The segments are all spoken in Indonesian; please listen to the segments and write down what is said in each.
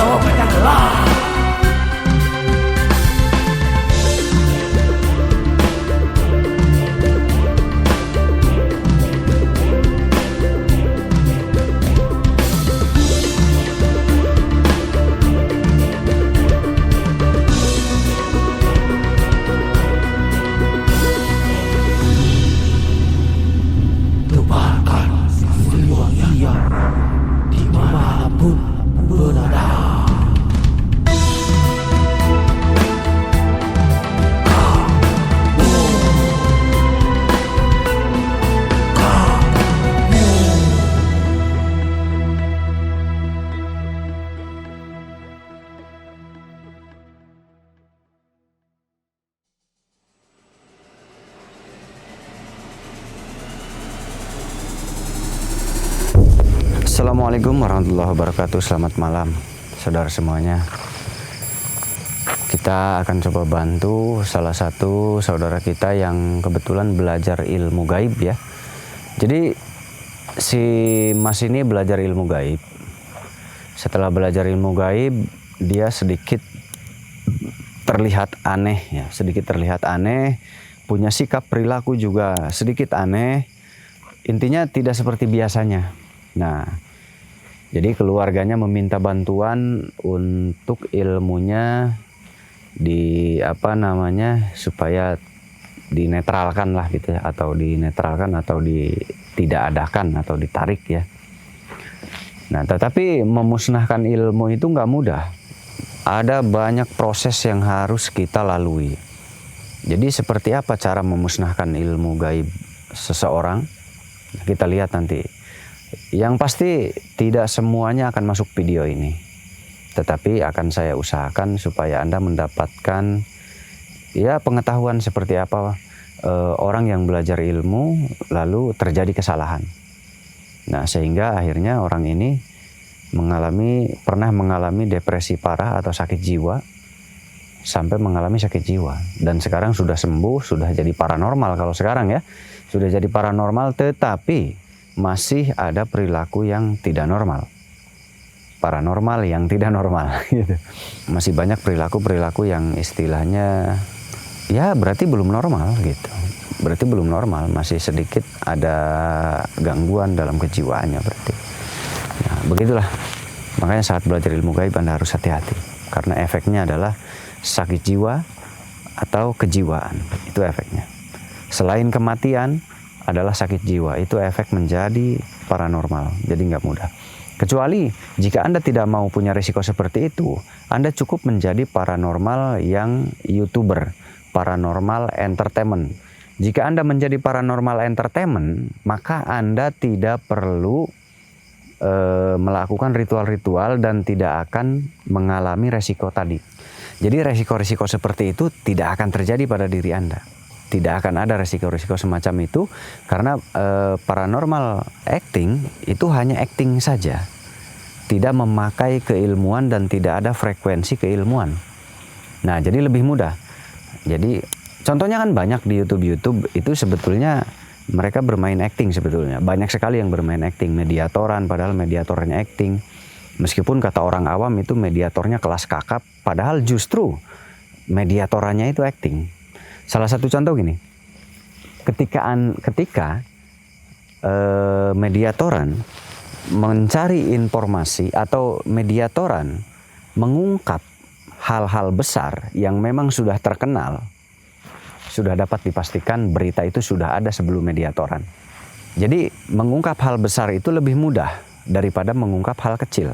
jawabannya adalah tebarkan jiwa ia dimanapun berada. Assalamualaikum warahmatullahi wabarakatuh. Selamat malam saudara semuanya. Kita akan coba bantu salah satu saudara kita yang kebetulan belajar ilmu gaib ya. Jadi si Mas ini belajar ilmu gaib. Setelah belajar ilmu gaib, dia sedikit terlihat aneh ya, sedikit terlihat aneh, punya sikap perilaku juga sedikit aneh. Intinya tidak seperti biasanya. Nah, jadi keluarganya meminta bantuan untuk ilmunya supaya dinetralkan lah gitu ya, atau dinetralkan atau tidak adakan atau ditarik ya. Nah, tetapi memusnahkan ilmu itu nggak mudah. Ada banyak proses yang harus kita lalui. Jadi seperti apa cara memusnahkan ilmu gaib seseorang? Kita lihat nanti. Yang pasti tidak semuanya akan masuk video ini, tetapi akan saya usahakan supaya Anda mendapatkan ya pengetahuan seperti apa orang yang belajar ilmu lalu terjadi kesalahan. Nah, sehingga akhirnya orang ini pernah mengalami depresi parah atau sakit jiwa, sampai mengalami sakit jiwa, dan sekarang sudah sembuh, sudah jadi paranormal. Kalau sekarang ya sudah jadi paranormal, tetapi masih ada perilaku yang tidak normal, paranormal yang tidak normal gitu. Masih banyak perilaku yang istilahnya ya berarti belum normal gitu, berarti belum normal, masih sedikit ada gangguan dalam kejiwaannya berarti. Nah, begitulah, makanya saat belajar ilmu gaib Anda harus hati-hati, karena efeknya adalah sakit jiwa atau kejiwaan, itu efeknya. Selain kematian adalah sakit jiwa, itu efek menjadi paranormal, jadi nggak mudah. Kecuali jika Anda tidak mau punya risiko seperti itu, Anda cukup menjadi paranormal yang YouTuber, paranormal entertainment. Jika Anda menjadi paranormal entertainment, maka Anda tidak perlu melakukan ritual-ritual dan tidak akan mengalami resiko tadi. Jadi resiko-resiko seperti itu tidak akan terjadi pada diri Anda. Tidak akan ada resiko-resiko semacam itu, karena paranormal acting itu hanya acting saja, tidak memakai keilmuan dan tidak ada frekuensi keilmuan. Nah, jadi lebih mudah. Jadi contohnya kan banyak di YouTube itu sebetulnya mereka bermain acting sebetulnya. Banyak sekali yang bermain acting, mediatoran, padahal mediatornya acting. Meskipun kata orang awam itu mediatornya kelas kakap, padahal justru mediatorannya itu acting. Salah satu contoh gini, ketika mediatoran mencari informasi atau mediatoran mengungkap hal-hal besar yang memang sudah terkenal, sudah dapat dipastikan berita itu sudah ada sebelum mediatoran. Jadi mengungkap hal besar itu lebih mudah daripada mengungkap hal kecil.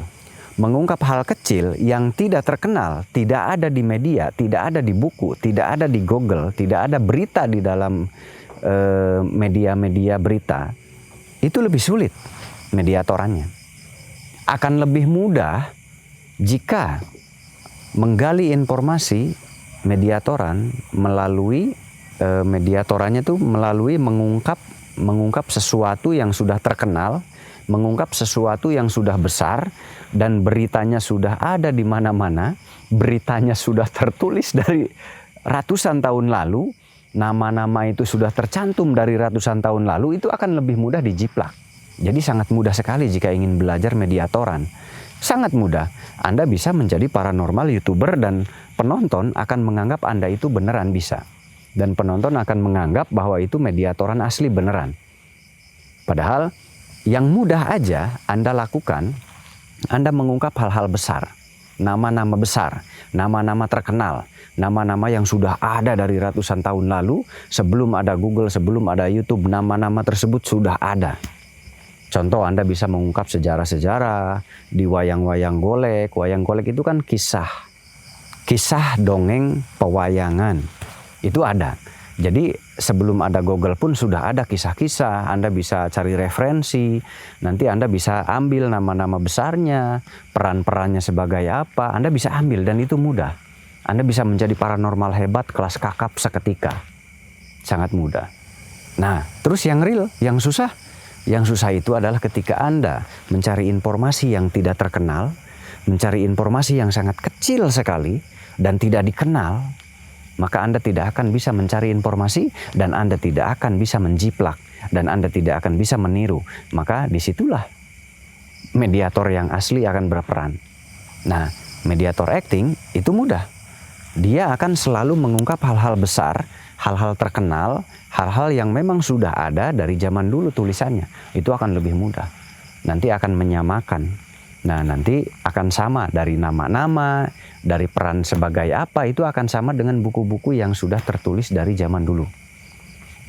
Mengungkap hal kecil yang tidak terkenal, tidak ada di media, tidak ada di buku, tidak ada di Google, tidak ada berita di dalam media-media berita, itu lebih sulit mediatorannya. Akan lebih mudah jika menggali informasi mediatoran melalui mediatorannya itu melalui mengungkap sesuatu yang sudah terkenal, mengungkap sesuatu yang sudah besar dan beritanya sudah ada di mana-mana, beritanya sudah tertulis dari ratusan tahun lalu, nama-nama itu sudah tercantum dari ratusan tahun lalu, itu akan lebih mudah dijiplak. Jadi sangat mudah sekali jika ingin belajar mediatoran. Sangat mudah. Anda bisa menjadi paranormal YouTuber dan penonton akan menganggap Anda itu beneran bisa. Dan penonton akan menganggap bahwa itu mediatoran asli beneran. Padahal yang mudah aja Anda lakukan, Anda mengungkap hal-hal besar. Nama-nama besar, nama-nama terkenal, nama-nama yang sudah ada dari ratusan tahun lalu, sebelum ada Google, sebelum ada YouTube, nama-nama tersebut sudah ada. Contoh, Anda bisa mengungkap sejarah-sejarah di wayang-wayang golek. Wayang golek itu kan kisah dongeng pewayangan. Itu ada. Jadi sebelum ada Google pun sudah ada kisah-kisah. Anda bisa cari referensi. Nanti Anda bisa ambil nama-nama besarnya, peran-perannya sebagai apa. Anda bisa ambil dan itu mudah. Anda bisa menjadi paranormal hebat kelas kakap seketika. Sangat mudah. Nah, terus yang real, yang susah. Yang susah itu adalah ketika Anda mencari informasi yang tidak terkenal, mencari informasi yang sangat kecil sekali dan tidak dikenal, maka Anda tidak akan bisa mencari informasi dan Anda tidak akan bisa menjiplak dan Anda tidak akan bisa meniru. Maka disitulah mediator yang asli akan berperan. Nah, mediator acting itu mudah. Dia akan selalu mengungkap hal-hal besar, hal-hal terkenal, hal-hal yang memang sudah ada dari zaman dulu tulisannya. Itu akan lebih mudah. Nanti akan menyamakan. Nah, nanti akan sama dari nama-nama, dari peran sebagai apa, itu akan sama dengan buku-buku yang sudah tertulis dari zaman dulu.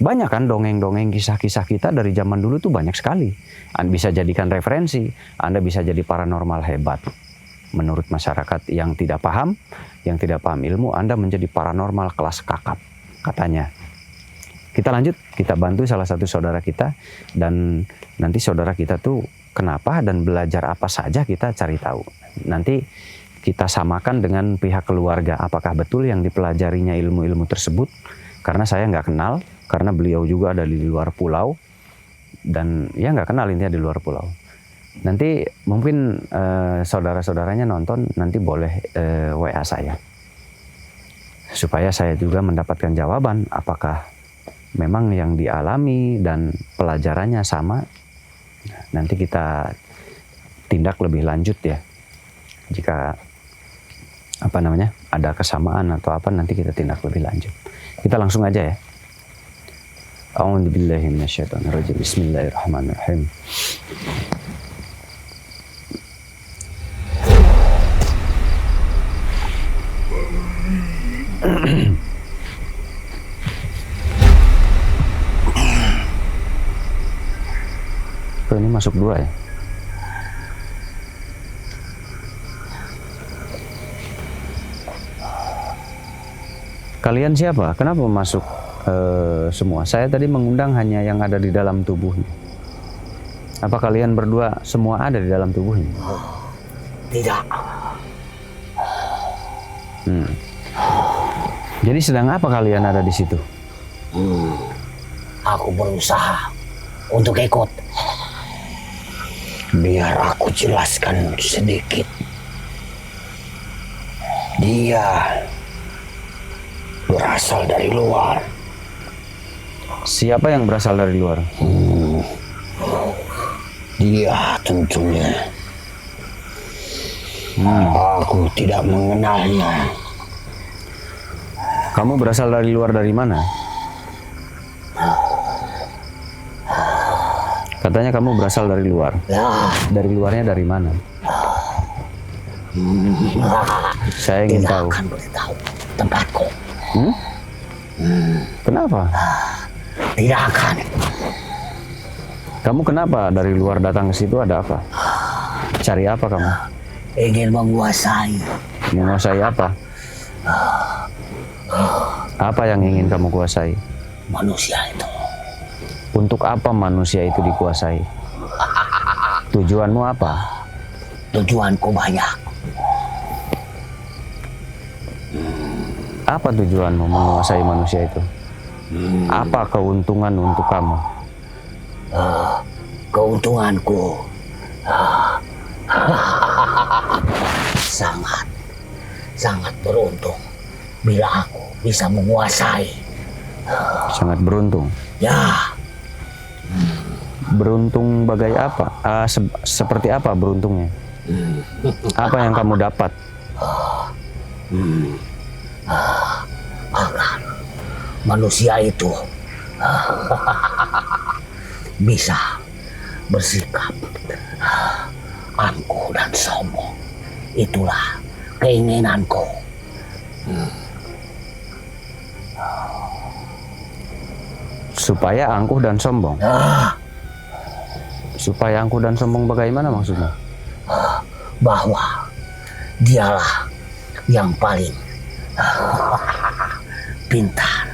Banyak kan dongeng-dongeng kisah-kisah kita dari zaman dulu tuh banyak sekali. Anda bisa jadikan referensi, Anda bisa jadi paranormal hebat. Menurut masyarakat yang tidak paham ilmu, Anda menjadi paranormal kelas kakap, katanya. Kita lanjut, kita bantu salah satu saudara kita, dan nanti saudara kita tuh kenapa dan belajar apa saja kita cari tahu. Nanti kita samakan dengan pihak keluarga, apakah betul yang dipelajarinya ilmu-ilmu tersebut. Karena saya nggak kenal, karena beliau juga ada di luar pulau, dan ya nggak kenal intinya di luar pulau. Nanti mungkin saudara-saudaranya nonton, nanti boleh WA saya. Supaya saya juga mendapatkan jawaban, apakah memang yang dialami dan pelajarannya sama. Nanti kita tindak lebih lanjut ya. Jika ada kesamaan atau apa, nanti kita tindak lebih lanjut. Kita langsung aja ya. A'udzubillahi minasyaitonirrajim. Bismillahirrahmanirrahim. Ini masuk 2 ya. Kalian siapa? Kenapa masuk semua? Saya tadi mengundang hanya yang ada di dalam tubuhnya. Apa kalian berdua semua ada di dalam tubuhnya? Tidak. Jadi sedang apa kalian ada di situ? Aku berusaha untuk ikut. Biar aku jelaskan sedikit. Dia berasal dari luar. Siapa yang berasal dari luar? Dia tentunya. Aku tidak mengenalnya. Kamu berasal dari luar dari mana? Katanya kamu berasal dari luar. Dari luarnya dari mana? Saya ingin tahu. Tidak akan beritahu tempatku. Kenapa? Tidak akan. Kamu kenapa dari luar datang ke situ, ada apa? Cari apa kamu? Ingin menguasai. Menguasai apa? Apa yang ingin kamu kuasai? Manusia itu. Untuk apa manusia itu dikuasai? Tujuanmu apa? Tujuanku banyak. Apa tujuanmu menguasai manusia itu? Apa keuntungan untuk kamu? Keuntunganku sangat beruntung bila aku bisa menguasai. Sangat beruntung. Ya. Beruntung bagai apa? Seperti apa beruntungnya? Apa yang kamu dapat? Agar manusia itu bisa bersikap angkuh dan sombong. Itulah keinginanku. Supaya angkuh dan sombong. Supaya angkuh dan sombong bagaimana maksudnya? Bahwa dialah yang paling pintar.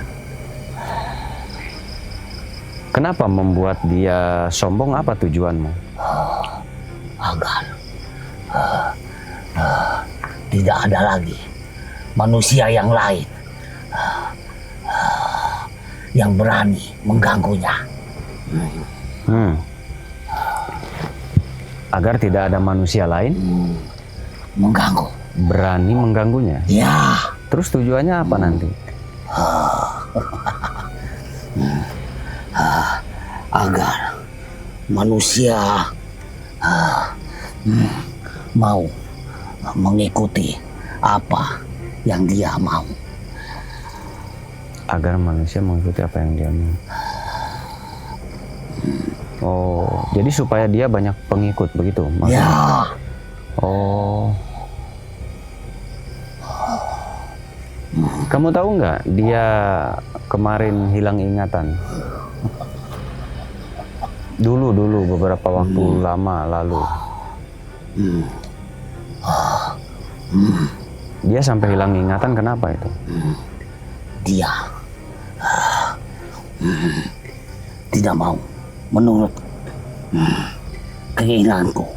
Kenapa membuat dia sombong? Apa tujuanmu? Agar tidak ada lagi manusia yang lain yang berani mengganggunya. Agar tidak ada manusia lain Mengganggu. berani mengganggunya. Ya, Terus tujuannya apa nanti? agar manusia mau mengikuti apa yang dia mau. Agar manusia mengikuti apa yang dia mau. Oh, jadi supaya dia banyak pengikut begitu maksudnya? Ya, Oh. Kamu tahu nggak dia kemarin hilang ingatan? Dulu beberapa waktu lama lalu. Dia sampai hilang ingatan, kenapa itu? dia tidak mau menurut keinginanku.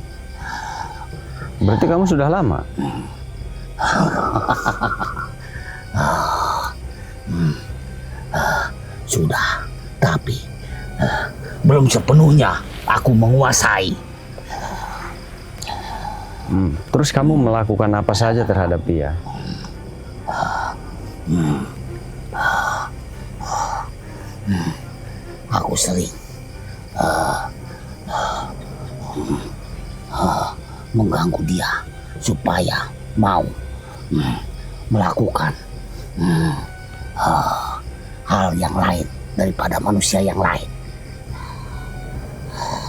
Berarti kamu sudah lama? Sudah, tapi belum sepenuhnya aku menguasai. Terus kamu melakukan apa saja terhadap dia? Aku sering mengganggu dia supaya mau melakukan hal yang lain daripada manusia yang lain.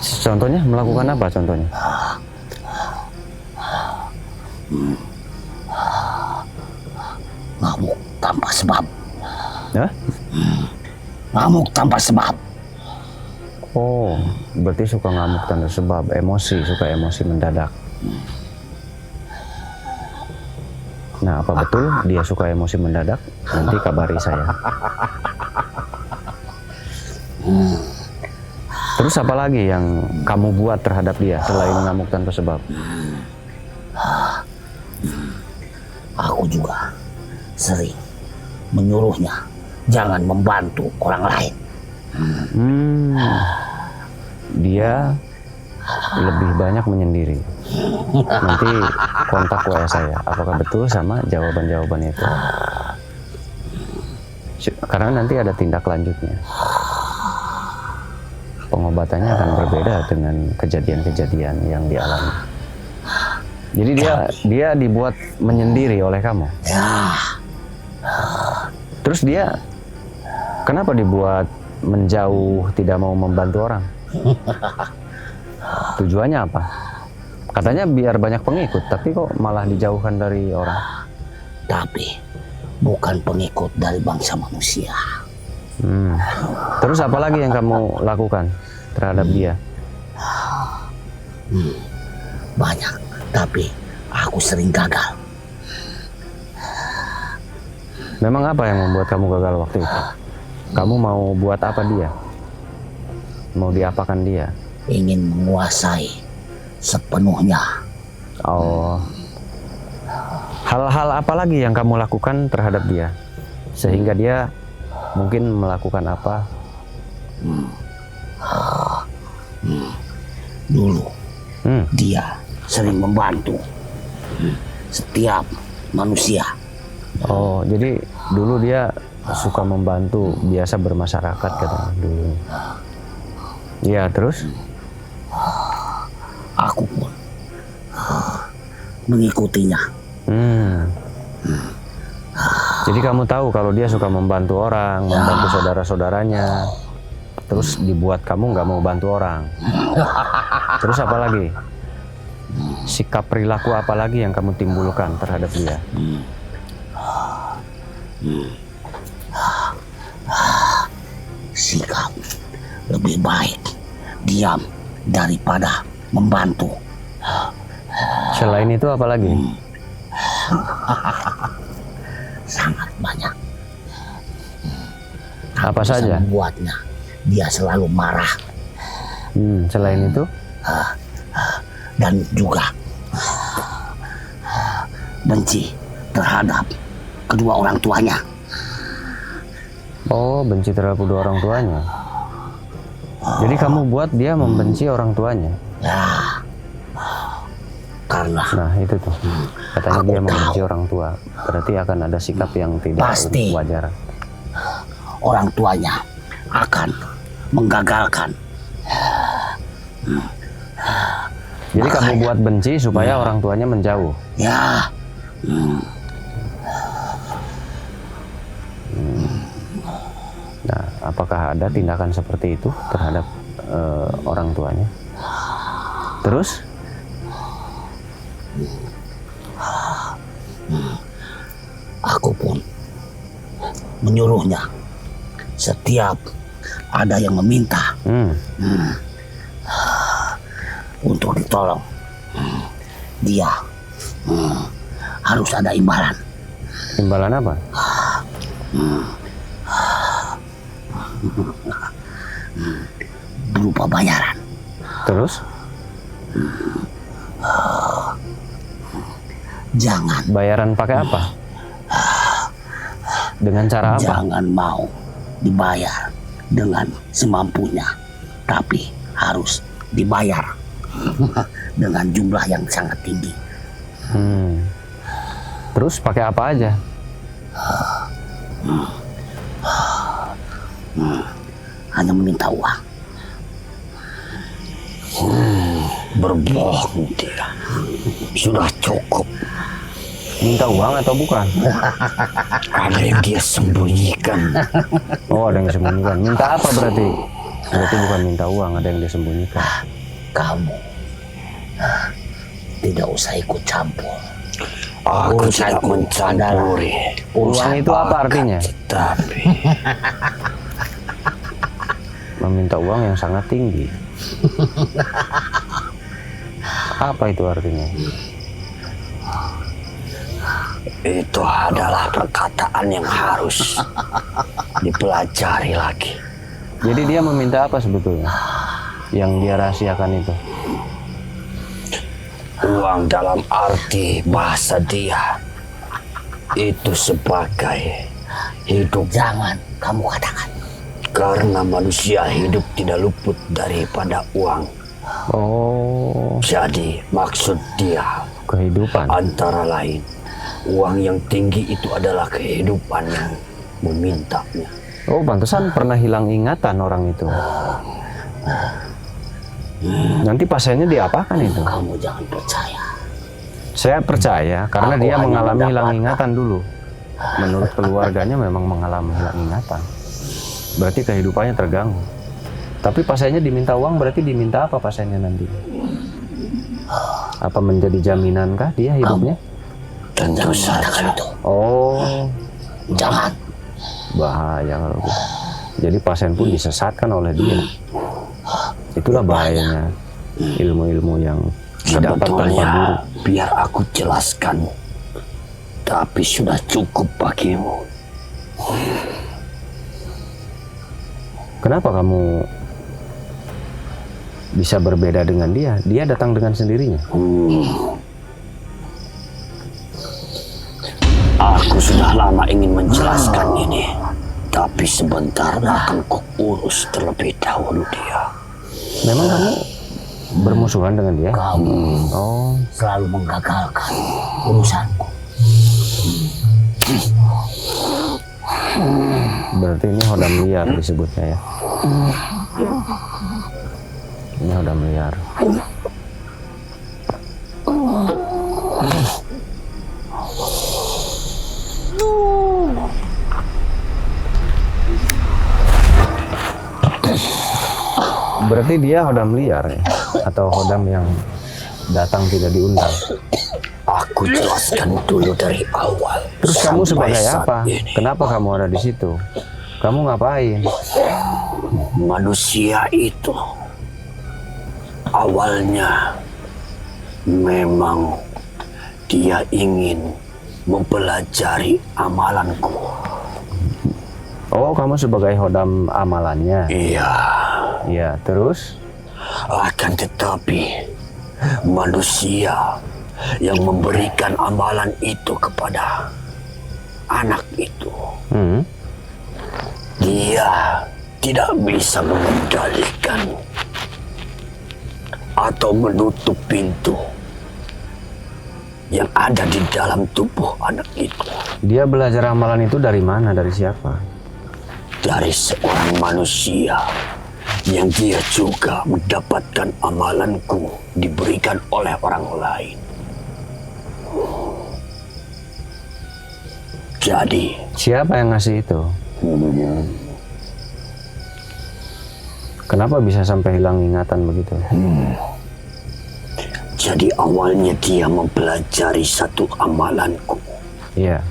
Contohnya melakukan apa contohnya? Ngamuk tanpa sebab. Hah? Ngamuk tanpa sebab. Oh, berarti suka ngamuk tanpa sebab, suka emosi mendadak. Nah, apa betul dia suka emosi mendadak? Nanti kabari saya. Terus apa lagi yang kamu buat terhadap dia selain ngamuk tanpa sebab? Aku juga sering menyuruhnya jangan membantu orang lain. Dia lebih banyak menyendiri. Nanti kontak WA saya. Apakah betul sama jawaban-jawaban itu? Karena nanti ada tindak lanjutnya. Pengobatannya akan berbeda dengan kejadian-kejadian yang dialami. Jadi dia dibuat menyendiri oleh kamu. Ya, Terus dia kenapa dibuat menjauh, tidak mau membantu orang? Tujuannya apa? Katanya biar banyak pengikut, tapi kok malah dijauhkan dari orang? tapi bukan pengikut dari bangsa manusia. Terus apa lagi yang kamu lakukan terhadap dia? Banyak, tapi aku sering gagal. Memang apa yang membuat kamu gagal waktu itu? Kamu mau buat apa dia? Mau diapakan dia? Ingin menguasai sepenuhnya. Oh. Hal-hal apa lagi yang kamu lakukan terhadap dia? Sehingga dia mungkin melakukan apa? Dulu dia sering membantu setiap manusia. Oh, jadi dulu dia suka membantu, biasa bermasyarakat katanya dulu. Ya, terus? Aku pun mengikutinya. Jadi kamu tahu kalau dia suka membantu orang, membantu saudara-saudaranya. Terus dibuat kamu nggak mau bantu orang. Terus apa lagi? Sikap perilaku apa lagi yang kamu timbulkan terhadap dia? Sikap lebih baik diam daripada membantu. Selain itu apa lagi? Sangat banyak. Apa Bisa saja? membuatnya dia selalu marah Selain itu? dan juga benci terhadap kedua orang tuanya. Oh, benci terhadap kedua orang tuanya. Jadi kamu buat dia membenci orang tuanya. Ya, karena Nah itu tuh, katanya Aku dia membenci tahu. orang tua. Berarti akan ada sikap yang tidak Pasti. wajar. orang tuanya akan menggagalkan. Jadi kamu buat benci supaya orang tuanya menjauh. Ya, Nah, apakah ada tindakan seperti itu terhadap orang tuanya? Terus? aku pun menyuruhnya setiap ada yang meminta untuk ditolong, dia harus ada imbalan. Imbalan apa? Berupa bayaran. Terus? Jangan Bayaran pakai apa? Dengan cara apa? Jangan mau dibayar dengan semampunya, tapi harus dibayar dengan jumlah yang sangat tinggi. Terus pakai apa aja? Hanya meminta uang. Berbohong dia. Sudah cukup. Minta uang atau bukan? Ada yang dia sembunyikan. Oh, ada yang disembunyikan. Minta apa berarti? Berarti bukan minta uang, ada yang disembunyikan. Kamu tidak usah ikut campur. Aku tidak mencampuri. Uang itu apa artinya? Tapi Meminta uang yang sangat tinggi. Apa itu artinya? itu adalah perkataan yang harus dipelajari lagi. Jadi dia meminta apa sebetulnya? Yang dia rahasiakan itu? Uang dalam arti bahasa dia itu sebagai hidup. Jangan kamu katakan. Karena manusia hidup tidak luput daripada uang. Oh, Jadi maksud dia kehidupan. antara lain, uang yang tinggi itu adalah kehidupan yang memintanya. Oh, pantesan pernah hilang ingatan orang itu. Nanti pasiennya diapakan itu? Kamu jangan percaya. Saya percaya karena Aku dia hanya mengalami hilang mendapatkan. ingatan dulu. Menurut keluarganya memang mengalami hilang ingatan. Berarti kehidupannya terganggu. Tapi pasiennya diminta uang, berarti diminta apa pasiennya nanti? Apa menjadi jaminan kah dia hidupnya? Tentu Katakan saja. itu. Oh, Jangan. bahaya kalau gitu. Jadi pasien pun disesatkan oleh dia. Itulah bahayanya ilmu-ilmu yang didapat tanpa guru. Sebetulnya biar aku jelaskan, tapi sudah cukup bagimu. Kenapa kamu bisa berbeda dengan dia? Dia datang dengan sendirinya. Aku sudah lama ingin menjelaskan ini, tapi sebentar akan kuurus terlebih dahulu dia. Memang kamu bermusuhan dengan dia? Kamu Oh, selalu menggagalkan urusanku. berarti ini hodam liar disebutnya ya. Ini hodam liar. Berarti dia hodam liar ya? Atau hodam yang datang tidak diundang? Aku jelaskan dulu dari awal. Terus kamu sampai sebagai saat apa? ini. Kenapa kamu ada di situ? Kamu ngapain? Manusia itu awalnya memang dia ingin mempelajari amalanku. Oh, kamu sebagai hodam amalannya? Iya, Iya, terus? akan tetapi manusia yang memberikan amalan itu kepada anak itu, dia tidak bisa mengendalikan atau menutup pintu yang ada di dalam tubuh anak itu. Dia belajar amalan itu dari mana? Dari siapa? Dari seorang manusia yang dia juga mendapatkan amalanku diberikan oleh orang lain. Jadi, Siapa yang ngasih itu? Kenapa bisa sampai hilang ingatan begitu? jadi awalnya dia mempelajari satu amalanku Iya.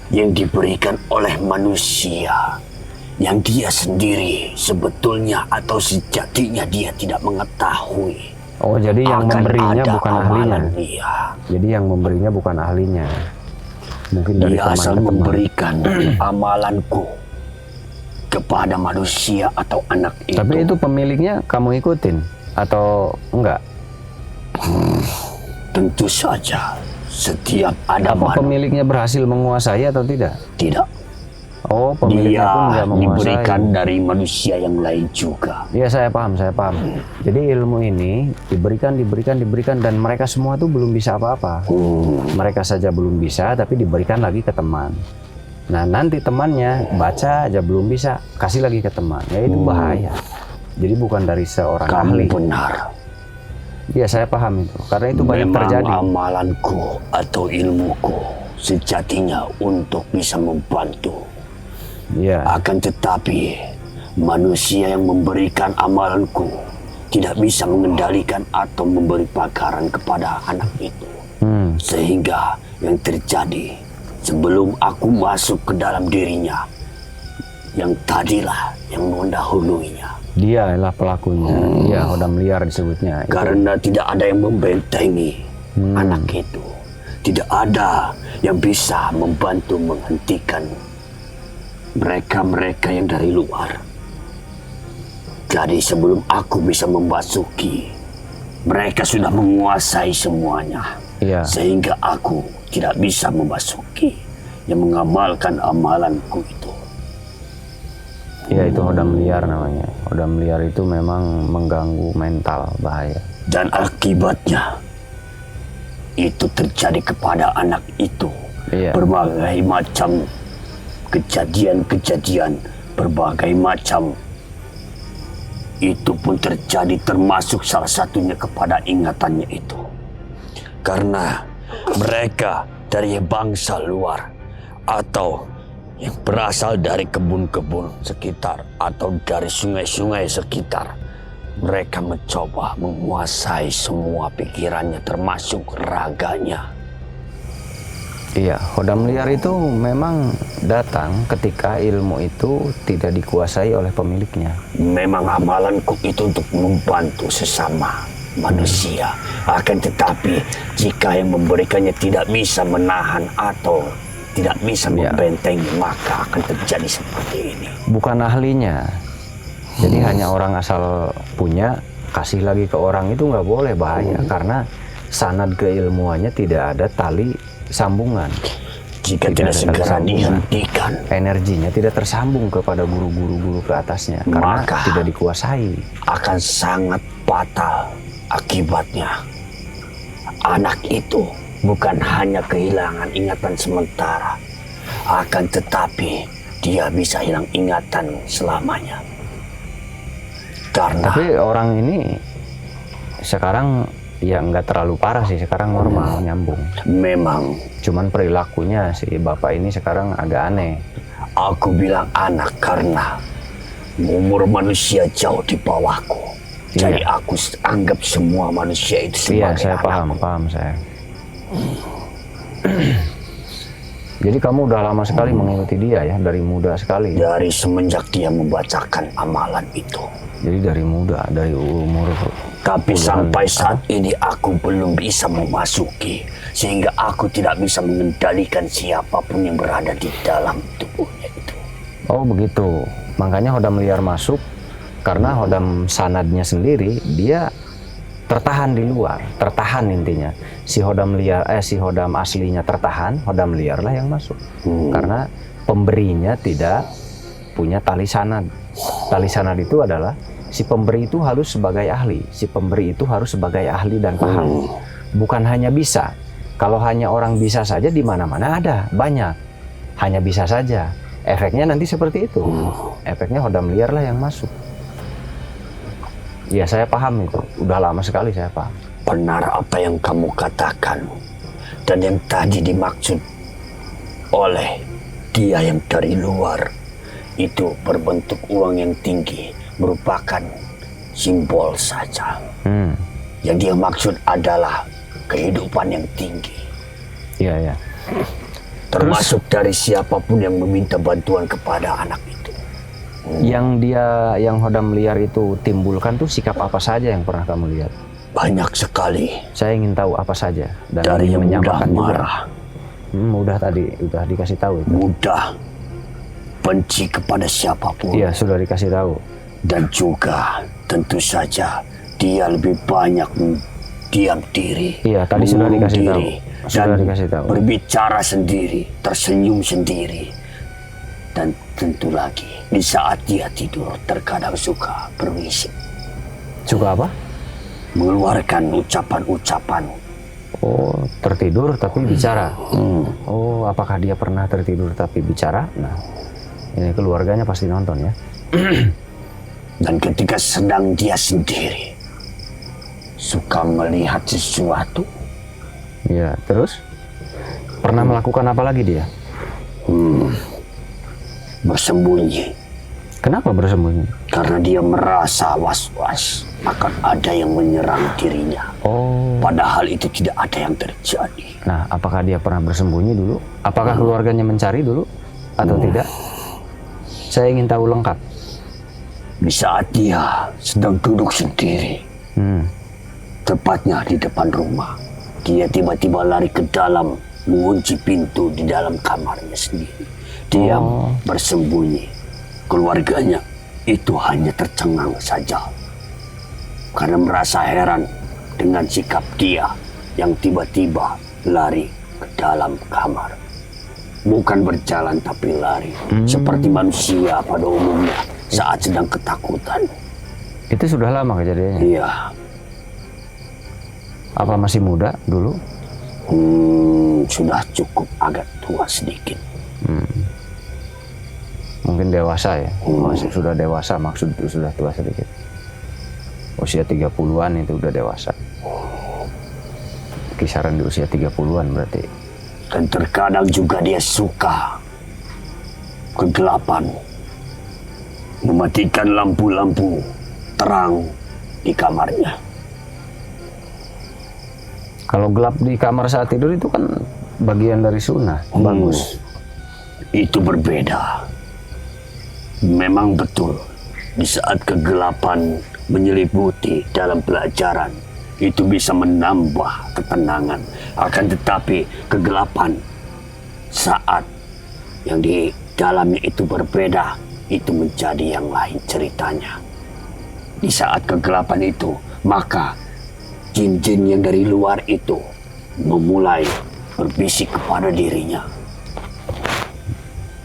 yang diberikan oleh manusia yang dia sendiri sebetulnya atau sejatinya dia tidak mengetahui. Oh, jadi yang akan memberinya ada bukan ahlinya. amalan dia. Jadi yang memberinya bukan ahlinya. Mungkin dari Dia teman asal ke teman. memberikan amalanku kepada manusia atau anak itu. Tapi itu pemiliknya kamu ikutin atau enggak? Tentu saja setiap ada Apa pemiliknya berhasil menguasai atau tidak? tidak. Oh, pemiliknya pun Dia enggak menguasai. diberikan dari manusia yang lain juga. Iya, saya paham. Jadi ilmu ini diberikan dan mereka semua tuh belum bisa apa-apa. Mereka saja belum bisa, tapi diberikan lagi ke teman. Nah, nanti temannya baca aja belum bisa, kasih lagi ke teman. Ya itu bahaya. Jadi bukan dari seorang Kamu ahli. benar. Iya, saya paham itu. Karena itu banyak Memang terjadi. amalanku atau ilmuku sejatinya untuk bisa membantu. Iya. Akan tetapi manusia yang memberikan amalanku tidak bisa mengendalikan atau memberi pakaran kepada anak itu. Sehingga yang terjadi sebelum aku masuk ke dalam dirinya, yang tadilah yang mendahuluinya. Dia adalah pelakunya. Iya, hodam liar disebutnya. Itu. Karena tidak ada yang membentengi anak itu. Tidak ada yang bisa membantu menghentikan mereka-mereka yang dari luar. Jadi sebelum aku bisa memasuki, mereka sudah menguasai semuanya. Iya. Sehingga aku tidak bisa memasuki yang mengamalkan amalanku itu. Iya, itu hodam liar namanya. Hodam liar itu memang mengganggu mental, bahaya. Dan akibatnya itu terjadi kepada anak itu. Iya. Berbagai macam kejadian-kejadian, berbagai macam itu pun terjadi, termasuk salah satunya kepada ingatannya itu. Karena mereka dari bangsa luar atau yang berasal dari kebun-kebun sekitar atau dari sungai-sungai sekitar, mereka mencoba menguasai semua pikirannya termasuk raganya. Iya, hodam liar itu memang datang ketika ilmu itu tidak dikuasai oleh pemiliknya. Memang amalanku itu untuk membantu sesama manusia. Akan tetapi jika yang memberikannya tidak bisa menahan atau tidak bisa membentengi, maka akan terjadi seperti ini. Bukan ahlinya. Jadi hanya orang asal punya, kasih lagi ke orang itu nggak boleh, bahaya. Karena sanad keilmuannya tidak ada tali sambungan. Jika tidak segera dihentikan, energinya tidak tersambung kepada guru-guru ke atasnya. Karena maka tidak dikuasai. akan sangat fatal akibatnya. Anak itu bukan hanya kehilangan ingatan sementara, akan tetapi dia bisa hilang ingatan selamanya. Karena Tapi orang ini sekarang ya nggak terlalu parah sih, sekarang normal, nyambung. Memang Cuman perilakunya si bapak ini sekarang agak aneh. aku bilang anak karena umur manusia jauh di bawahku. Jadi aku anggap semua manusia itu Iya, sebagai saya anak. paham saya. Jadi kamu udah lama sekali mengikuti dia ya, dari muda sekali. Dari semenjak dia membacakan amalan itu. Jadi dari muda, dari umur. Tapi puluhan sampai saat ini aku belum bisa memasuki. Sehingga aku tidak bisa mengendalikan siapapun yang berada di dalam tubuhnya itu. Oh begitu. Makanya Hodam liar masuk karena Hodam sanadnya sendiri dia tertahan di luar, tertahan intinya. Si Hodam aslinya tertahan, Hodam liar lah yang masuk. Karena pemberinya tidak punya tali sanad. Tali sanad itu adalah si pemberi itu harus sebagai ahli, si pemberi itu harus sebagai ahli dan paham. Bukan hanya bisa. Kalau hanya orang bisa saja di mana-mana ada, banyak. Hanya bisa saja. Efeknya nanti seperti itu. Efeknya Hodam liar lah yang masuk. Ya saya paham itu. Udah lama sekali saya paham. Benar apa yang kamu katakan. Dan yang tadi dimaksud oleh dia yang dari luar. Itu berbentuk uang yang tinggi. Merupakan simbol saja. Yang dia maksud adalah kehidupan yang tinggi. Iya, ya. Termasuk dari siapapun yang meminta bantuan kepada anak itu. Yang Hodam liar itu timbulkan tuh sikap apa saja yang pernah kamu lihat? Banyak sekali. Saya ingin tahu apa saja dan Dari yang mudah menyamakan juga. marah, Mudah tadi udah dikasih tahu itu. mudah benci kepada siapapun. Iya, sudah dikasih tahu. Dan juga tentu saja dia lebih banyak diam diri. Iya, tadi sudah mengurung dikasih tahu. diri, Sudah dan dikasih tahu. berbicara sendiri, tersenyum sendiri. Dan tentu lagi di saat dia tidur terkadang suka berbisik, Suka apa? mengeluarkan ucapan-ucapan. Oh, tertidur tapi bicara. Oh, apakah dia pernah tertidur tapi bicara? Nah, ini keluarganya pasti nonton ya. Dan ketika sedang dia sendiri suka melihat sesuatu. Iya, terus pernah melakukan apa lagi dia? Bersembunyi. Kenapa bersembunyi? Karena dia merasa was-was akan ada yang menyerang dirinya. Oh, Padahal itu tidak ada yang terjadi. nah apakah dia pernah bersembunyi dulu? Apakah keluarganya mencari dulu atau tidak? Saya ingin tahu lengkap. Di saat dia sedang duduk sendiri, tepatnya di depan rumah, dia tiba-tiba lari ke dalam, mengunci pintu di dalam kamarnya sendiri. Diam, bersembunyi. Keluarganya itu hanya tercengang saja. Karena merasa heran dengan sikap dia yang tiba-tiba lari ke dalam kamar. Bukan berjalan tapi lari. Seperti manusia pada umumnya saat sedang ketakutan. Itu sudah lama kejadiannya. Iya. Apa masih muda dulu? Sudah cukup agak tua sedikit. Mungkin dewasa ya. Masih sudah dewasa, maksud itu sudah tua sedikit. Usia 30-an itu udah dewasa. Kisaran di usia 30-an berarti. Dan terkadang juga dia suka kegelapan. Mematikan lampu-lampu terang di kamarnya. Kalau gelap di kamar saat tidur itu kan bagian dari sunnah. Bagus. Itu berbeda. Memang betul, di saat kegelapan menyelimuti dalam pelajaran, itu bisa menambah ketenangan. Akan tetapi kegelapan saat yang di dalamnya itu berbeda, itu menjadi yang lain ceritanya. Di saat kegelapan itu, maka jin-jin yang dari luar itu memulai berbisik kepada dirinya.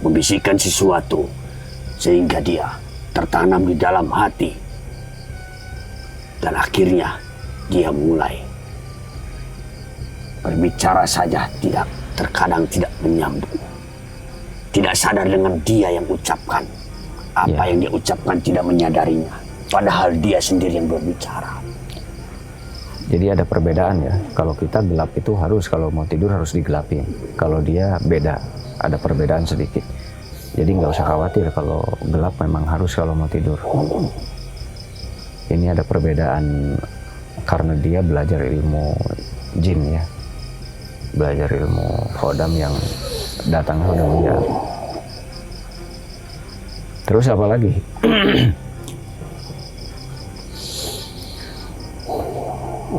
Membisikkan sesuatu sehingga dia tertanam di dalam hati. Dan akhirnya dia mulai berbicara saja terkadang tidak menyambung. Tidak sadar dengan dia yang ucapkan. Apa yang dia ucapkan tidak menyadarinya. Padahal dia sendiri yang berbicara. Jadi ada perbedaan ya. Kalau kita gelap itu harus, kalau mau tidur harus digelapin. Kalau dia beda, ada perbedaan sedikit. Jadi nggak usah khawatir kalau gelap memang harus kalau mau tidur. Ini ada perbedaan karena dia belajar ilmu jin ya. Belajar ilmu khodam yang datangnya udah mulia. Terus apa lagi?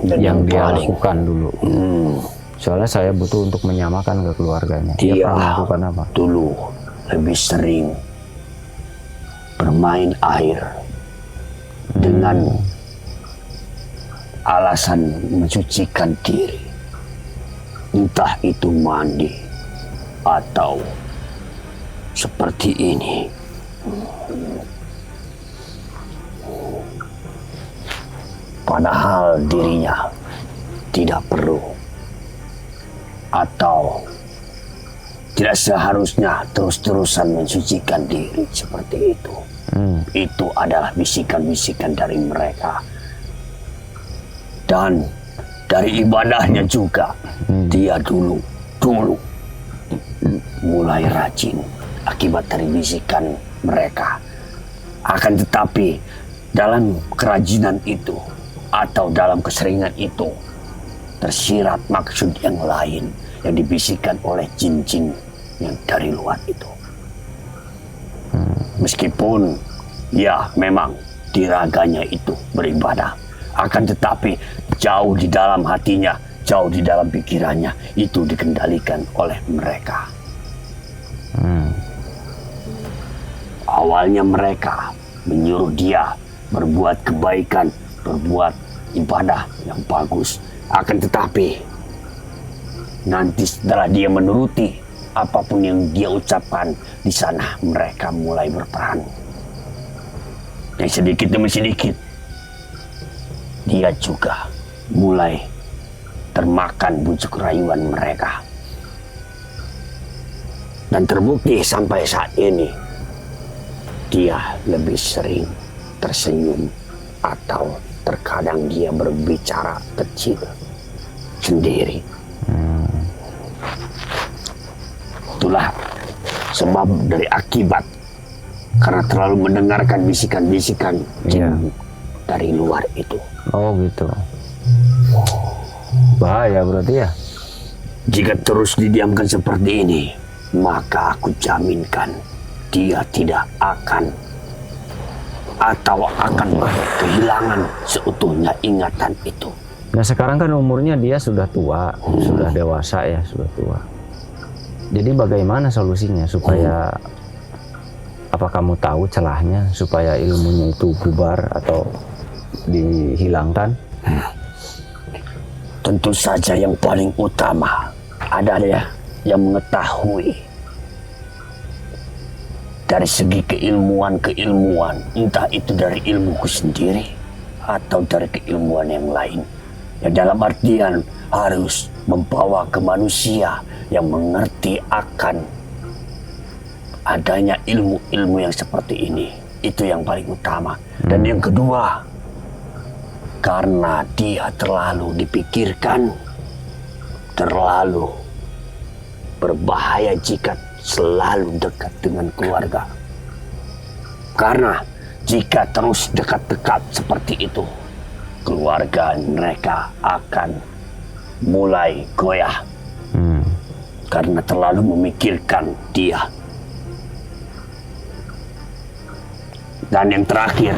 yang dia paling, lakukan dulu. Soalnya saya butuh untuk menyamakan ke keluarganya. Dia pernah melakukan apa? Dulu lebih sering bermain air dengan alasan mensucikan diri. Entah itu mandi atau seperti ini. Padahal dirinya tidak perlu atau tidak seharusnya terus-terusan mensucikan diri seperti itu. Itu adalah bisikan-bisikan dari mereka. Dan dari ibadahnya juga, dia dulu mulai rajin akibat dari bisikan mereka. Akan tetapi dalam kerajinan itu atau dalam keseringan itu tersirat maksud yang lain yang dibisikkan oleh jin-jin yang dari luar itu. Meskipun ya memang di raganya itu beribadah, akan tetapi jauh di dalam hatinya, jauh di dalam pikirannya itu dikendalikan oleh mereka. Awalnya mereka menyuruh dia berbuat kebaikan, berbuat ibadah yang bagus. Akan tetapi nanti setelah dia menuruti apapun yang dia ucapkan, di sana mereka mulai berperan. Dan sedikit demi sedikit dia juga mulai termakan bujuk rayuan mereka. Dan terbukti sampai saat ini dia lebih sering tersenyum atau terkadang dia berbicara kecil sendiri. Itulah sebab dari akibat karena terlalu mendengarkan bisikan-bisikan jin dari luar itu. Oh gitu. Bahaya berarti ya. Jika terus didiamkan seperti ini, maka aku jaminkan dia tidak akan atau akan kehilangan seutuhnya ingatan itu. Nah sekarang kan umurnya dia sudah tua, sudah dewasa ya, sudah tua. Jadi bagaimana solusinya supaya apa kamu tahu celahnya supaya ilmunya itu bubar atau dihilangkan? Tentu saja yang paling utama ada ya yang mengetahui dari segi keilmuan, entah itu dari ilmuku sendiri atau dari keilmuan yang lain. Ya dalam artian harus membawa ke manusia yang mengerti akan adanya ilmu-ilmu yang seperti ini. Itu yang paling utama. Dan yang kedua, karena dia terlalu dipikirkan, terlalu berbahaya jika selalu dekat dengan keluarga. Karena jika terus dekat-dekat seperti itu, keluarga mereka akan mulai goyah karena terlalu memikirkan dia. Dan yang terakhir,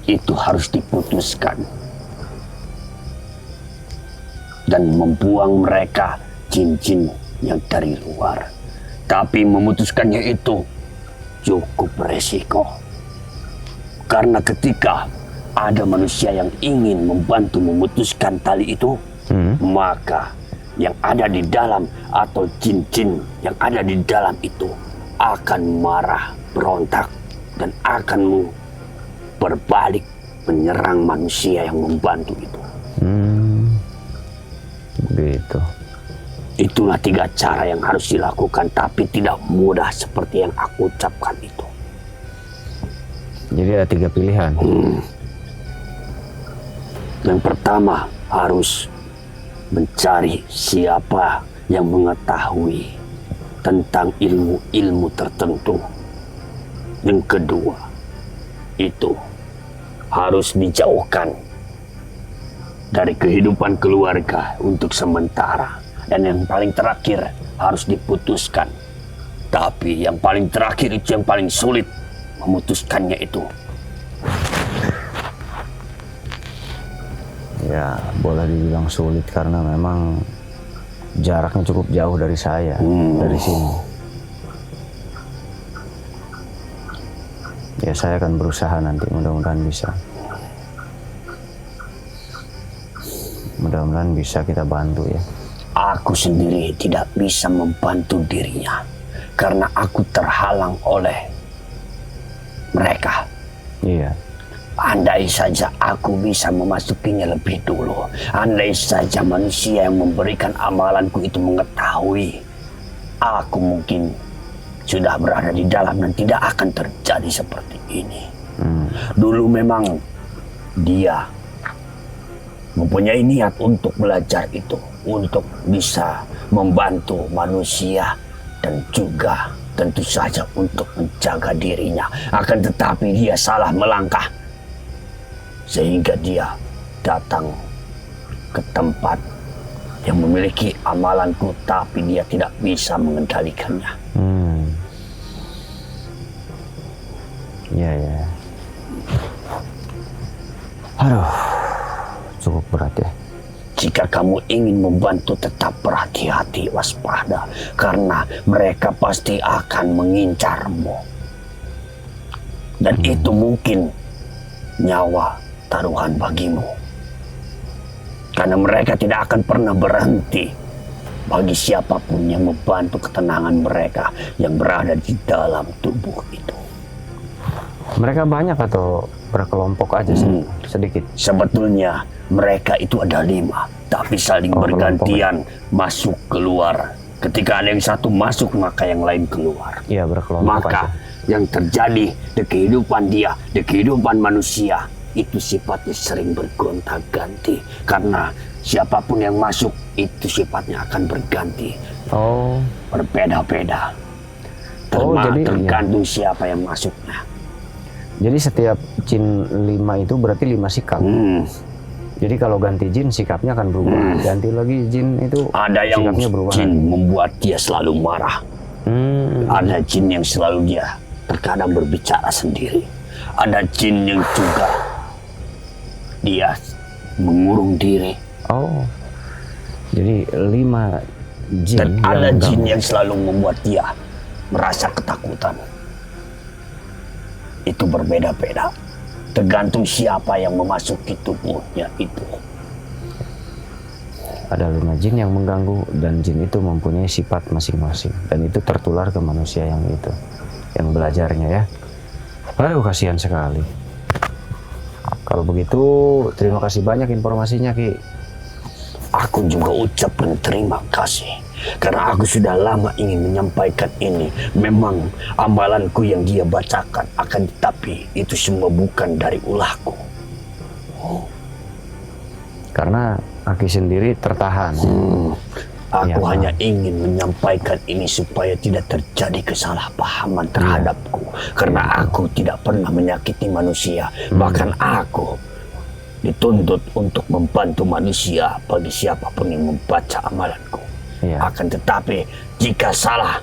itu harus diputuskan dan membuang mereka jin-jin yang dari luar. Tapi memutuskannya itu cukup beresiko. Karena ketika ada manusia yang ingin membantu memutuskan tali itu, maka yang ada di dalam atau jin-jin yang ada di dalam itu akan marah, berontak, dan akan berbalik menyerang manusia yang membantu itu. Begitu. Itulah 3 cara yang harus dilakukan, tapi tidak mudah seperti yang aku ucapkan itu. Jadi ada 3 pilihan. Yang pertama harus mencari siapa yang mengetahui tentang ilmu-ilmu tertentu. Yang kedua, itu harus dijauhkan dari kehidupan keluarga untuk sementara. Dan yang paling terakhir harus diputuskan. Tapi yang paling terakhir itu yang paling sulit memutuskannya itu. Ya, boleh dibilang sulit karena memang jaraknya cukup jauh dari saya, dari sini. Ya, saya akan berusaha nanti, mudah-mudahan bisa. Mudah-mudahan bisa kita bantu ya. Aku sendiri tidak bisa membantu dirinya karena aku terhalang oleh mereka. Iya. Andai saja aku bisa memasukinya lebih dulu, andai saja manusia yang memberikan amalanku itu mengetahui, aku mungkin sudah berada di dalam dan tidak akan terjadi seperti ini. Dulu memang dia mempunyai niat untuk belajar itu, untuk bisa membantu manusia dan juga tentu saja untuk menjaga dirinya. Akan tetapi dia salah melangkah sehingga dia datang ke tempat yang memiliki amalanku tapi dia tidak bisa mengendalikannya. Ya, ya. Aduh, cukup berat ya. Jika kamu ingin membantu, tetap berhati-hati, waspada, karena mereka pasti akan mengincarmu. Dan itu mungkin nyawa taruhan bagimu. Karena mereka tidak akan pernah berhenti bagi siapapun yang membantu ketenangan mereka yang berada di dalam tubuh itu. Mereka banyak atau berkelompok aja sih? Sedikit? Sebetulnya mereka itu ada 5, tapi saling bergantian masuk keluar. Ketika ada yang satu masuk, maka yang lain keluar. Iya, berkelompok Maka yang terjadi di kehidupan dia, di kehidupan manusia, itu sifatnya sering bergonta-ganti. Karena siapapun yang masuk, itu sifatnya akan berganti. Oh. Berbeda-beda. Jadi Tergantung siapa yang masuknya. Jadi setiap jin 5 itu berarti 5 sikap. Jadi kalau ganti jin sikapnya akan berubah. Ganti lagi jin itu ada yang sikapnya berubah. Jin membuat dia selalu marah. Ada jin yang selalu dia terkadang berbicara sendiri. Ada jin yang juga dia mengurung diri. Oh. Jadi 5 jin. Dan ada jin yang selalu membuat dia merasa ketakutan. Itu berbeda-beda. Tergantung siapa yang memasuki tubuhnya itu. Ada 5 jin yang mengganggu dan jin itu mempunyai sifat masing-masing. Dan itu tertular ke manusia yang itu. Yang belajarnya ya. Aduh, kasihan sekali. Kalau begitu, terima kasih banyak informasinya, Ki. Aku juga ucapkan terima kasih. Karena aku sudah lama ingin menyampaikan ini. Memang amalanku yang dia bacakan, akan tetapi itu semua bukan dari ulahku. Karena Aki sendiri tertahan. Aku Ya, hanya ingin menyampaikan ini supaya tidak terjadi kesalahpahaman terhadapku. Karena aku tidak pernah menyakiti manusia. Bahkan aku dituntut untuk membantu manusia bagi siapapun yang membaca amalanku. Iya. Akan tetapi jika salah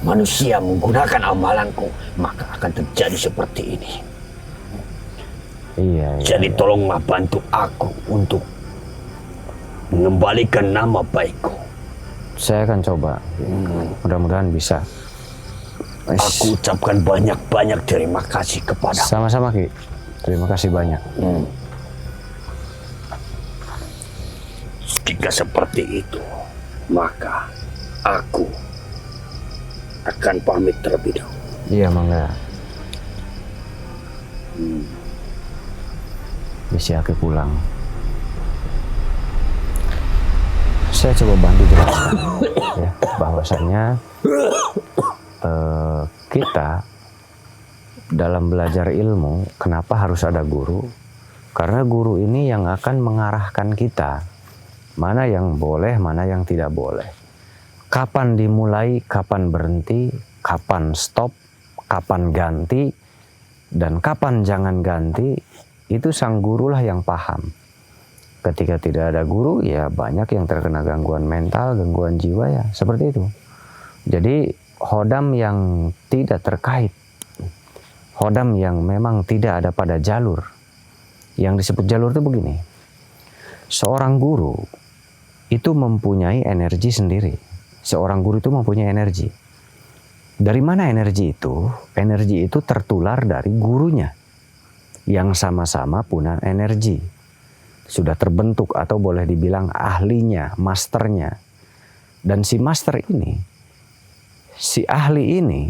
manusia menggunakan amalanku, maka akan terjadi seperti ini. Iya. Jadi tolonglah bantu aku untuk mengembalikan nama baikku. Saya akan coba. Mudah-mudahan bisa. Aku ucapkan banyak-banyak terima kasih kepada. Sama-sama, Ki. Terima kasih banyak. Jika seperti itu, maka aku akan pamit terlebih dahulu. Iya, Mangga. Bisa Aki pulang. Saya coba bantu jelaskan ya, bahwasannya kita dalam belajar ilmu, kenapa harus ada guru? Karena guru ini yang akan mengarahkan kita. Mana yang boleh, mana yang tidak boleh. Kapan dimulai, kapan berhenti, kapan stop, kapan ganti, dan kapan jangan ganti, itu sang guru lah yang paham. Ketika tidak ada guru, ya banyak yang terkena gangguan mental, gangguan jiwa ya, seperti itu. Jadi khodam yang tidak terkait, khodam yang memang tidak ada pada jalur. Yang disebut jalur itu begini, seorang guru itu mempunyai energi sendiri. Seorang guru itu mempunyai energi. Dari mana energi itu? Energi itu tertular dari gurunya yang sama-sama punya energi. Sudah terbentuk atau boleh dibilang ahlinya, masternya. Dan si master ini, si ahli ini,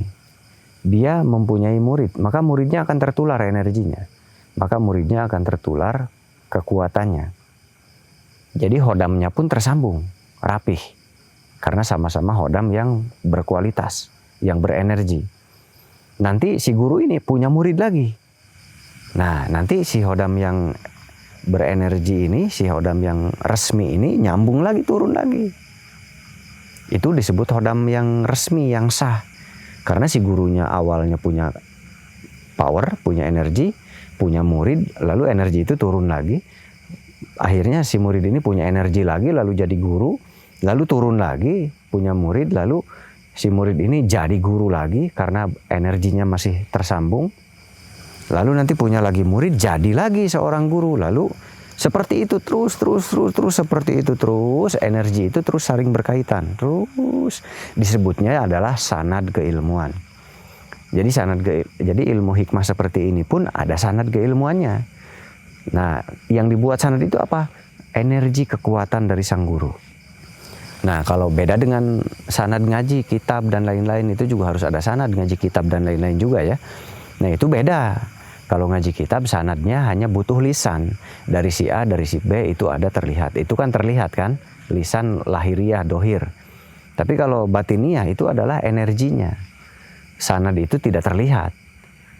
dia mempunyai murid. Maka muridnya akan tertular energinya. Maka muridnya akan tertular kekuatannya. Jadi hodamnya pun tersambung, rapih. Karena sama-sama hodam yang berkualitas, yang berenergi. Nanti si guru ini punya murid lagi. Nah, nanti si hodam yang berenergi ini, si hodam yang resmi ini nyambung lagi, turun lagi. Itu disebut hodam yang resmi, yang sah. Karena si gurunya awalnya punya power, punya energi, punya murid, lalu energi itu turun lagi. Akhirnya si murid ini punya energi lagi, lalu jadi guru, lalu turun lagi, punya murid, lalu si murid ini jadi guru lagi karena energinya masih tersambung. Lalu nanti punya lagi murid, jadi lagi seorang guru. Lalu seperti itu terus seperti itu terus, energi itu terus saling berkaitan. Terus disebutnya adalah sanad keilmuan. Jadi ilmu hikmah seperti ini pun ada sanad keilmuannya. Nah, yang dibuat sanad itu apa? Energi kekuatan dari sang guru. Nah, kalau beda dengan sanad ngaji, kitab dan lain-lain, itu juga harus ada sanad ngaji kitab dan lain-lain juga ya. Nah, itu beda. Kalau ngaji kitab sanadnya hanya butuh lisan. Dari si A, dari si B itu ada terlihat. Itu kan terlihat kan? Lisan lahiriah, dohir. Tapi kalau batiniah itu adalah energinya. Sanad itu tidak terlihat.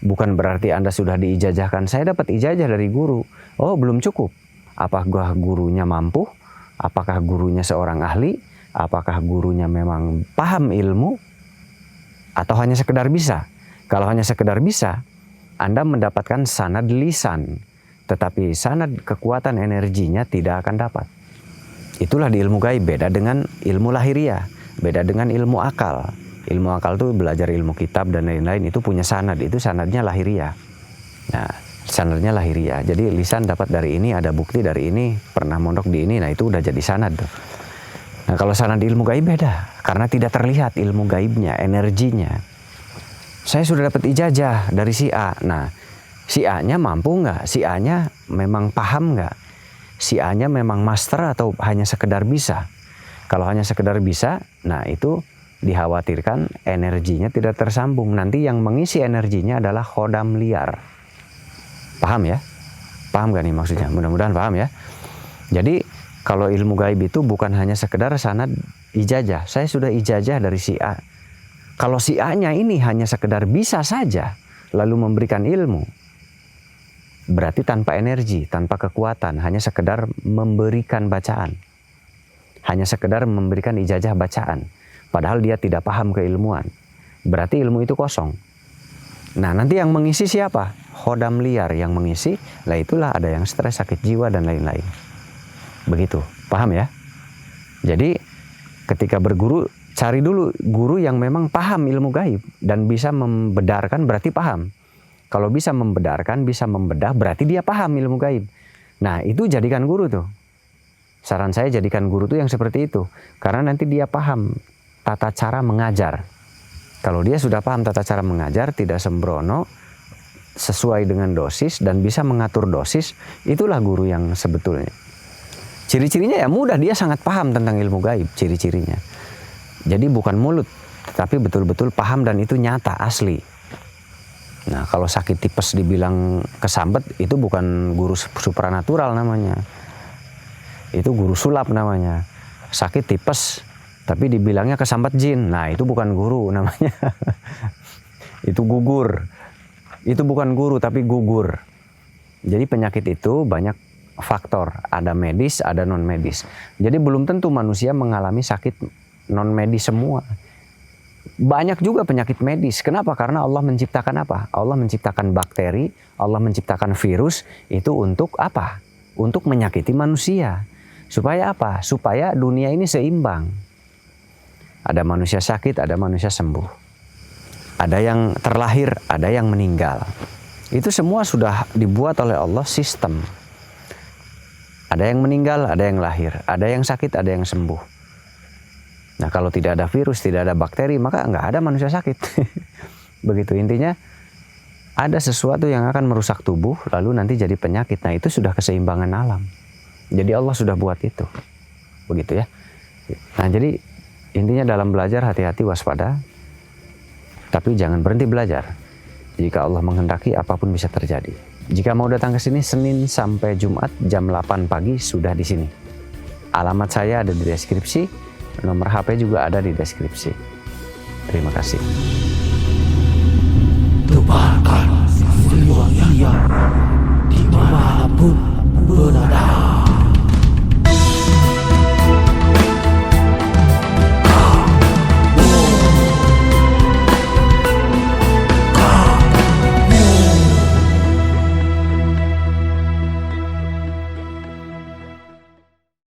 Bukan berarti Anda sudah diijazahkan. Saya dapat ijazah dari guru. Oh, belum cukup. Apakah gurunya mampu? Apakah gurunya seorang ahli? Apakah gurunya memang paham ilmu? Atau hanya sekedar bisa? Kalau hanya sekedar bisa, Anda mendapatkan sanad lisan. Tetapi sanad kekuatan energinya tidak akan dapat. Itulah di ilmu gaib, beda dengan ilmu lahiriah. Beda dengan ilmu akal. Ilmu akal itu belajar ilmu kitab dan lain-lain, itu punya sanad, itu sanadnya lahiriah. Nah, sanadnya lahiriah. Jadi lisan dapat dari ini, ada bukti dari ini, pernah mondok di ini, nah itu udah jadi sanad tuh. Nah, kalau sanad ilmu gaib beda, karena tidak terlihat ilmu gaibnya, energinya. Saya sudah dapat ijazah dari si A. Nah, si A-nya mampu nggak? Si A-nya memang paham nggak? Si A-nya memang master atau hanya sekedar bisa? Kalau hanya sekedar bisa, nah itu dikhawatirkan energinya tidak tersambung. Nanti yang mengisi energinya adalah khodam liar. Paham ya? Paham gak nih maksudnya? Mudah-mudahan paham ya. Jadi kalau ilmu gaib itu bukan hanya sekedar sanad ijazah. Saya sudah ijazah dari si A. Kalau si A-nya ini hanya sekedar bisa saja lalu memberikan ilmu, berarti tanpa energi, tanpa kekuatan, hanya sekedar memberikan bacaan. Hanya sekedar memberikan ijazah bacaan. Padahal dia tidak paham keilmuan. Berarti ilmu itu kosong. Nah, nanti yang mengisi siapa? Khodam liar yang mengisi. Lah itulah ada yang stres, sakit jiwa dan lain-lain. Begitu. Paham ya? Jadi ketika berguru, cari dulu guru yang memang paham ilmu gaib dan bisa membedarkan, berarti paham. Kalau bisa membedarkan, bisa membedah, berarti dia paham ilmu gaib. Nah, itu jadikan guru tuh. Saran saya jadikan guru tuh yang seperti itu. Karena nanti dia paham tata cara mengajar. Kalau dia sudah paham tata cara mengajar, tidak sembrono, sesuai dengan dosis dan bisa mengatur dosis, itulah guru yang sebetulnya. Ciri-cirinya ya mudah, dia sangat paham tentang ilmu gaib, ciri-cirinya. Jadi bukan mulut, tapi betul-betul paham dan itu nyata, asli. Nah, kalau sakit tipes dibilang kesambet, itu bukan guru supranatural namanya. Itu guru sulap namanya. Sakit tipes, tapi dibilangnya kesambet jin. Nah, itu bukan guru namanya. Itu gugur. Itu bukan guru, tapi gugur. Jadi penyakit itu banyak faktor, ada medis, ada non medis. Jadi belum tentu manusia mengalami sakit non medis semua. Banyak juga penyakit medis. Kenapa? Karena Allah menciptakan apa? Allah menciptakan bakteri, Allah menciptakan virus itu untuk apa? Untuk menyakiti manusia. Supaya apa? Supaya dunia ini seimbang. Ada manusia sakit, ada manusia sembuh. Ada yang terlahir, ada yang meninggal. Itu semua sudah dibuat oleh Allah sistem. Ada yang meninggal, ada yang lahir. Ada yang sakit, ada yang sembuh. Nah kalau tidak ada virus, tidak ada bakteri, maka nggak ada manusia sakit. Begitu intinya, ada sesuatu yang akan merusak tubuh, lalu nanti jadi penyakit. Nah itu sudah keseimbangan alam. Jadi Allah sudah buat itu. Begitu ya. Nah jadi intinya dalam belajar hati-hati, waspada. Tapi jangan berhenti belajar. Jika Allah menghendaki, apapun bisa terjadi. Jika mau datang ke sini Senin sampai Jumat jam 8 pagi sudah di sini. Alamat saya ada di deskripsi, nomor HP juga ada di deskripsi. Terima kasih.